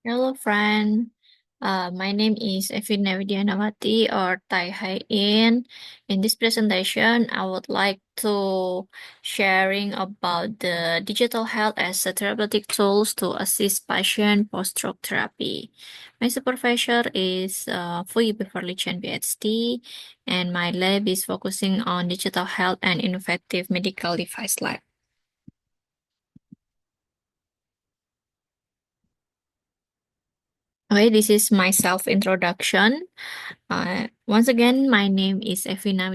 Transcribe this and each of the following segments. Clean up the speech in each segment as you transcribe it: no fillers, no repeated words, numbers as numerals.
Hello, friend. My name is Evina or Tai Hai In. In this presentation, I would like to sharing about the digital health as a therapeutic tools to assist patient post-stroke therapy. My supervisor is Fui Beverly Chen PhD, and my lab is focusing on digital health and innovative medical device lab. Okay, this is my self-introduction. Once again, my name is Evina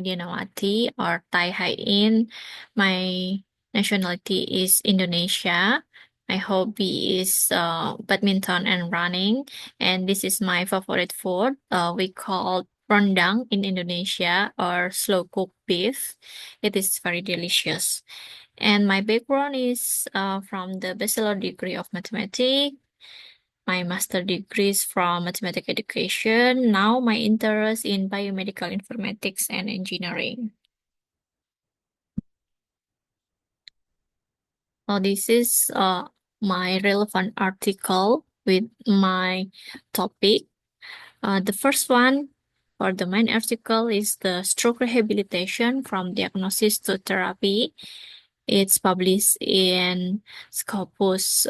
or Tai Hai In. My nationality is Indonesia. My hobby is badminton and running, and this is my favorite food. We call rendang in Indonesia or slow cooked beef. It is very delicious. And my background is from the bachelor degree of mathematics, my master degrees from mathematics education. Now my interest in biomedical informatics and engineering. This is my relevant article with my topic. The first one for the main article is the stroke rehabilitation from diagnosis to therapy. It's published in Scopus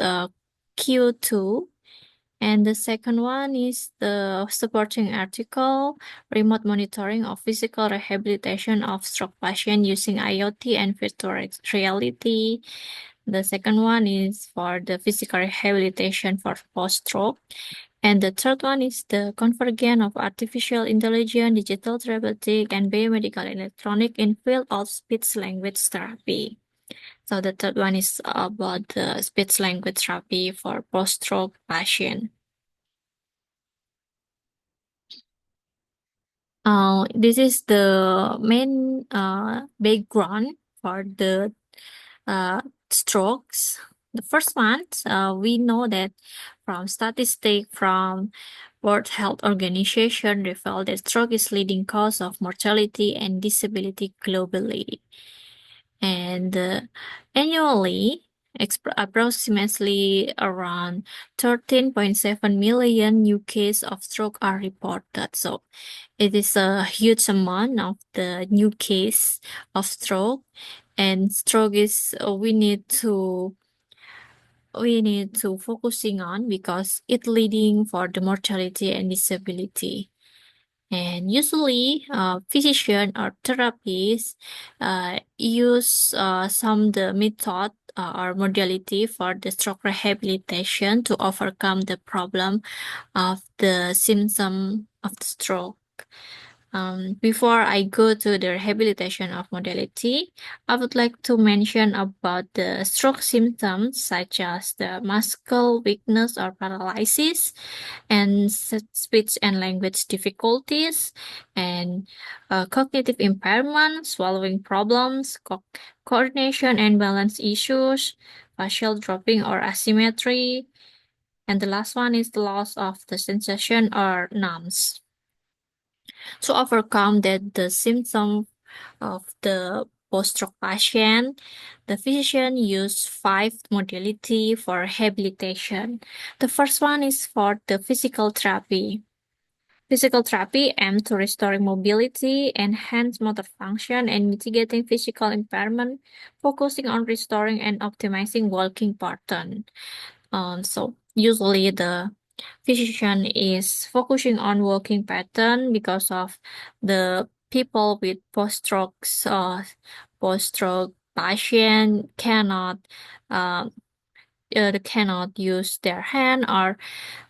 Q2. And the second one is the supporting article, remote monitoring of physical rehabilitation of stroke patient using IoT and virtual reality. The second one is for the physical rehabilitation for post-stroke. And the third one is the convergence of artificial intelligence, digital therapeutic, and biomedical electronic in field of speech language therapy. So the third one is about the speech language therapy for post-stroke patient. This is the main background for the uh, strokes. The first one, we know that from statistics from World Health Organization revealed that stroke is leading cause of mortality and disability globally. And annually, approximately around 13.7 million new cases of stroke are reported. So it is a huge amount of the new case of stroke, and stroke is we need to focusing on because it leading for the mortality and disability. And usually, physician or therapists use some the method or modality for the stroke rehabilitation to overcome the problem of the symptom of the stroke. Before I go to the rehabilitation of modality, I would like to mention about the stroke symptoms such as the muscle weakness or paralysis, and speech and language difficulties, and cognitive impairment, swallowing problems, coordination and balance issues, facial dropping or asymmetry, and the last one is the loss of the sensation or numbs. To overcome the symptom of the post-stroke patient, the physician use five modality for rehabilitation. The first one is for the physical therapy. Physical therapy aims to restoring mobility, enhance motor function, and mitigating physical impairment, focusing on restoring and optimizing walking pattern. So usually the physician is focusing on walking pattern because of the people with post-stroke patient uh, cannot use their hand or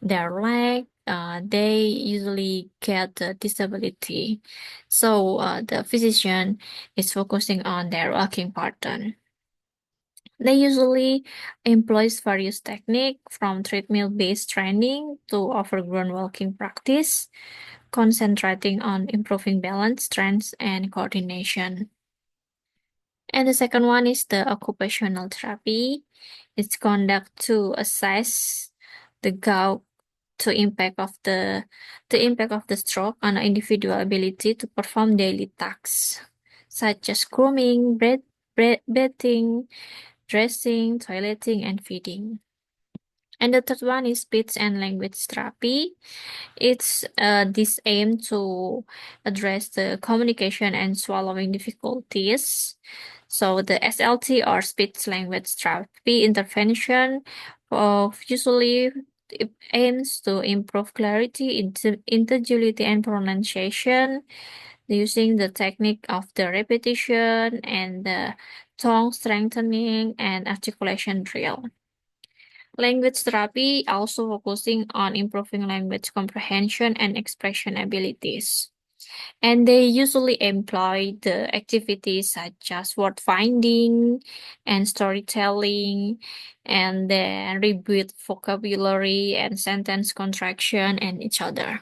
their leg. They usually get a disability. So the physician is focusing on their walking pattern. They usually employs various techniques from treadmill-based training to overgrown walking practice, concentrating on improving balance, strength, and coordination. And the second one is the occupational therapy. It's conduct to assess the gout to impact of the stroke on an individual ability to perform daily tasks such as grooming, bathing, dressing, toileting, and feeding. And the third one is speech and language therapy. It's this aim to address the communication and swallowing difficulties. So the SLT or speech language therapy intervention of usually it aims to improve clarity, intelligibility, and pronunciation using the technique of the repetition and the tongue strengthening and articulation drill. Language therapy also focusing on improving language comprehension and expression abilities. And they usually employ the activities such as word finding and storytelling, and then rebuild vocabulary and sentence contraction and each other.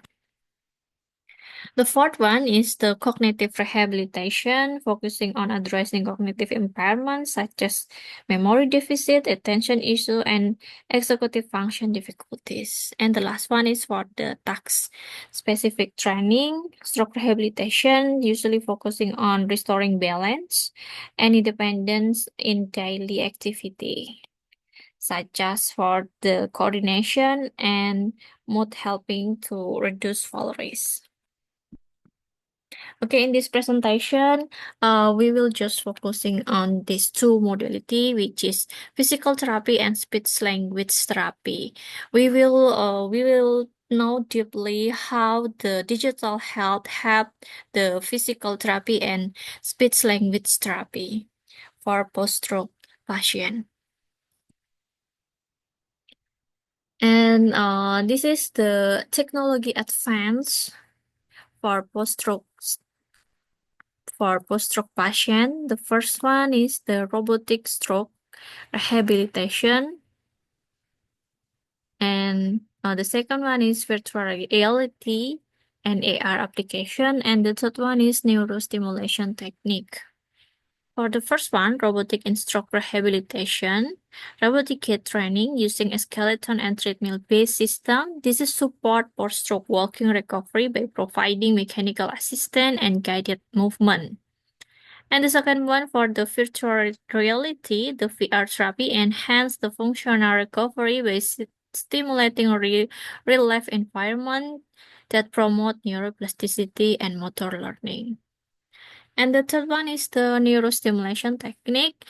The fourth one is the cognitive rehabilitation, focusing on addressing cognitive impairments such as memory deficit, attention issue, and executive function difficulties. And the last one is for the task-specific training, stroke rehabilitation, usually focusing on restoring balance and independence in daily activity, such as for the coordination and mood helping to reduce fall risk. Okay, in this presentation, we will just focusing on these two modality, which is physical therapy and speech language therapy. We will know deeply how the digital health help the physical therapy and speech language therapy for post-stroke patient. And this is the technology advance for post-stroke patient. The first one is the robotic stroke rehabilitation, and the second one is virtual reality and AR application, and the third one is neurostimulation technique. For the first one, robotic in stroke rehabilitation, robotic gait training using a skeleton and treadmill-based system. This is support for stroke walking recovery by providing mechanical assistance and guided movement. And the second one for the virtual reality, the VR therapy enhance the functional recovery by stimulating real life environment that promote neuroplasticity and motor learning. And the third one is the neurostimulation technique.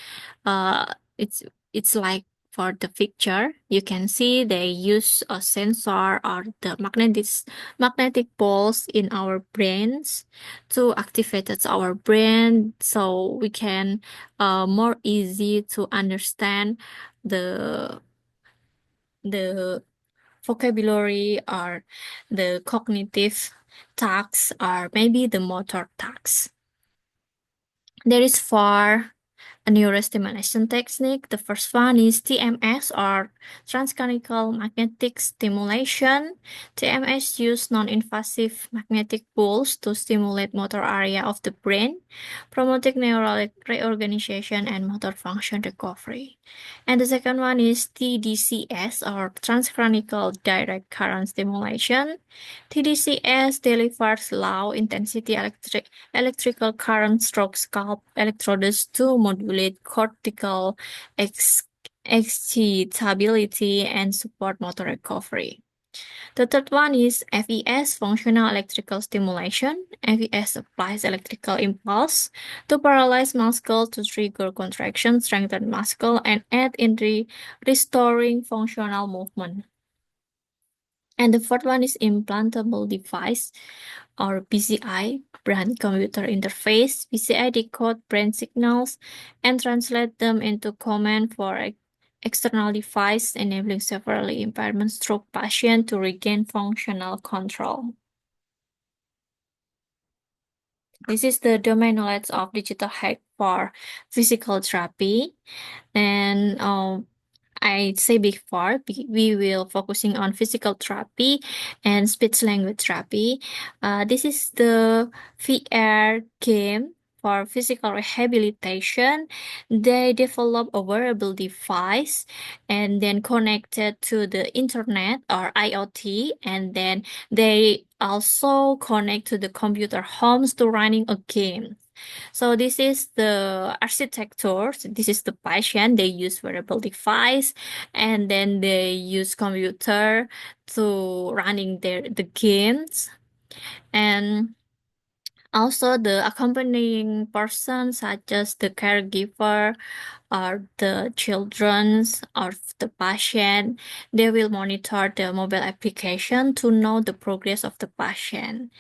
Uh, it's it's like for the picture, you can see they use a sensor or the magnetic pulse in our brains to activate our brain, so we can more easy to understand the the vocabulary or the cognitive tasks or maybe the motor tasks. There is four neurostimulation technique. The first one is TMS or transcranial magnetic stimulation. TMS use non-invasive magnetic pulse to stimulate motor area of the brain, promoting neural reorganization and motor function recovery. And the second one is TDCS or transcranial direct current stimulation. TDCS delivers low intensity electrical current stroke scalp electrodes to modulate cortical excitability and support motor recovery. The third one is FES, functional electrical stimulation. FES applies electrical impulse to paralyze muscle to trigger contraction, strengthen muscle, and aid in restoring functional movement. And the fourth one is implantable device or BCI, brain computer interface. BCI decode brain signals and translate them into command for external device, enabling severely impairment stroke patient to regain functional control. This is the domain knowledge of digital health for physical therapy. And I say before, we will focusing on physical therapy and speech language therapy. This is the VR game for physical rehabilitation. They develop a wearable device and then connected to the internet or IoT, and then they also connect to the computer homes to running a game. So this is the architecture. So this is the patient. They use wearable device, and then they use computer to running the games. And also the accompanying person, such as the caregiver or the children's or the patient, they will monitor the mobile application to know the progress of the patient.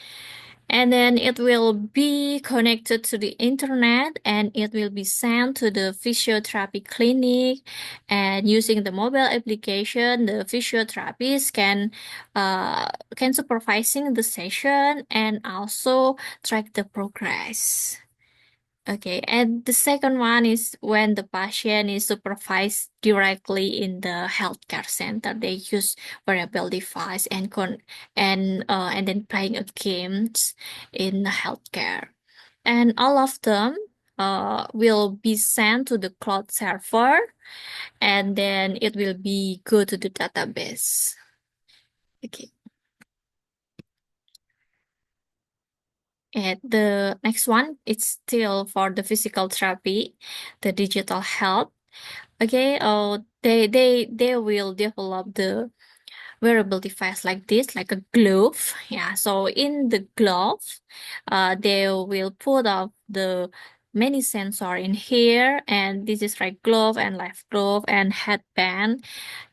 And then it will be connected to the internet and it will be sent to the physiotherapy clinic. And using the mobile application, the physiotherapist can supervising the session and also track the progress. Okay, and the second one is when the patient is supervised directly in the healthcare center. They use wearable device and then playing a games in the healthcare, and all of them will be sent to the cloud server, and then it will be go to the database. Okay, and the next one it's still for the physical therapy, the digital health. Okay, they will develop the wearable device like this, like a glove. Yeah, so in the glove, they will put up the many sensor in here, and this is right glove and left glove and headband,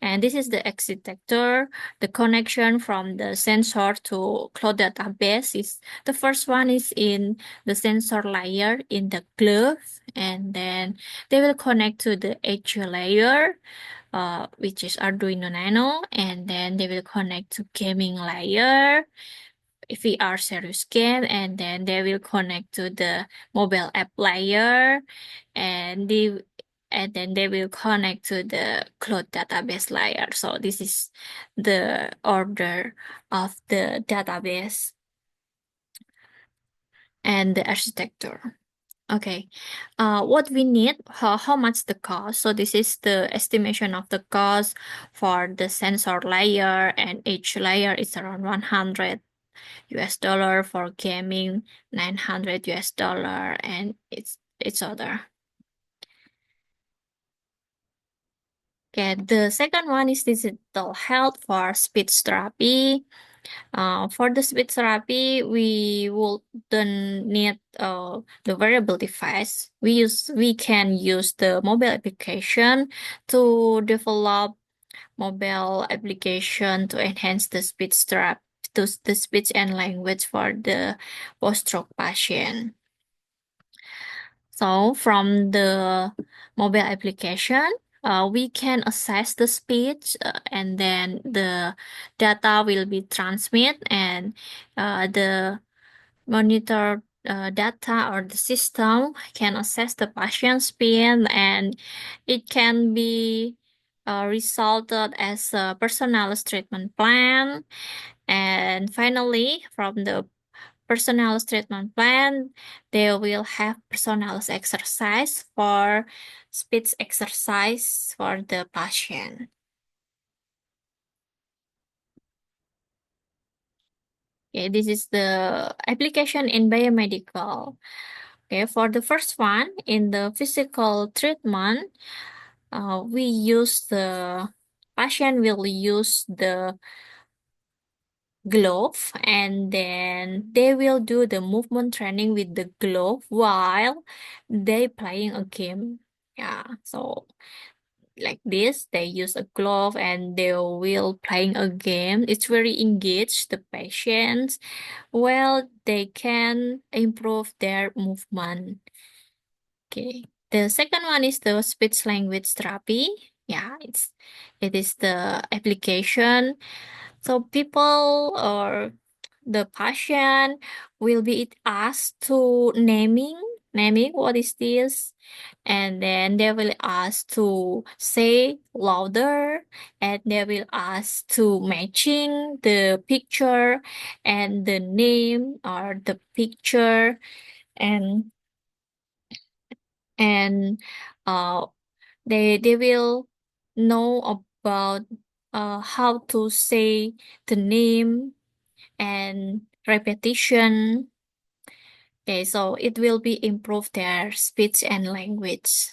and this is the exit detector. The connection from the sensor to cloud database is the first one is in the sensor layer in the glove, and then they will connect to the edge layer, which is Arduino Nano, and then they will connect to gaming layer, VR serious game, and then they will connect to the mobile app layer, and then they will connect to the cloud database layer. So this is the order of the database and the architecture. Okay, what we need, how much the cost? So this is the estimation of the cost for the sensor layer, and each layer is around 100 US dollar for gaming, 900 US dollar, and it's other. Okay, the second one is digital health for speech therapy. For the speech therapy, we will then need the wearable device. We can use the mobile application to develop mobile application to enhance the speech therapy to the speech and language for the post-stroke patient. So from the mobile application, we can access the speech, and then the data will be transmit, and the monitor data or the system can assess the patient's pain, and it can be resulted as a personalized treatment plan. And finally, from the personalized treatment plan, they will have personalized exercise for speech exercise for the patient. Okay, this is the application in biomedical. Okay, for the first one, in the physical treatment, we use the patient will use the glove, and then they will do the movement training with the glove while they playing a game. Yeah, so like this, they use a glove and they will playing a game. It's very engaged the patients. Well, they can improve their movement. Okay. The second one is the speech language therapy. Yeah, it is the application. So people or the patient will be asked to naming what is this, and then they will ask to say louder, and they will ask to matching the picture and the name or the picture, and and uh they will know about how to say the name and repetition. Okay, so it will be improve their speech and language.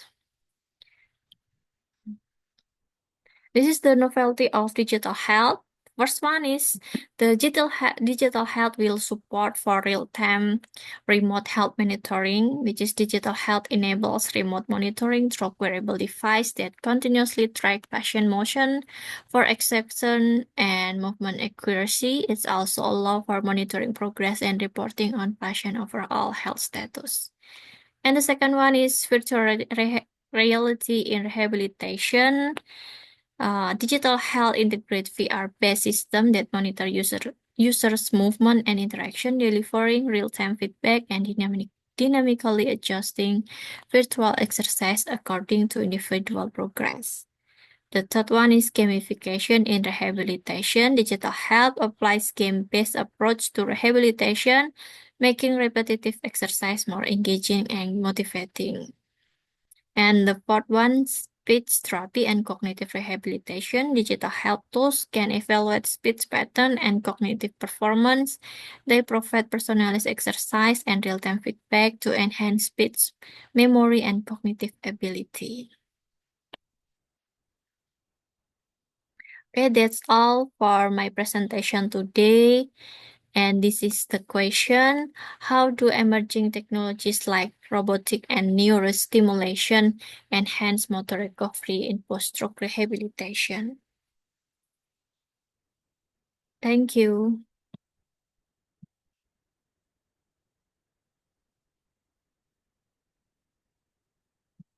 This is the novelty of digital health. First one is the digital health will support for real-time remote health monitoring, which is digital health enables remote monitoring through wearable device that continuously track patient motion for exception and movement accuracy. It's also allow for monitoring progress and reporting on patient overall health status. And the second one is virtual reality in rehabilitation. Digital health integrate VR-based system that monitor users' movement and interaction, delivering real-time feedback and dynamically adjusting virtual exercise according to individual progress. The third one is gamification in rehabilitation. Digital health applies game-based approach to rehabilitation, making repetitive exercise more engaging and motivating. And the fourth one, speech therapy and cognitive rehabilitation. Digital health tools can evaluate speech pattern and cognitive performance. They provide personalized exercise and real-time feedback to enhance speech, memory, and cognitive ability. Okay, that's all for my presentation today. And this is the question: how do emerging technologies like robotic and neurostimulation enhance motor recovery in post-stroke rehabilitation? Thank you.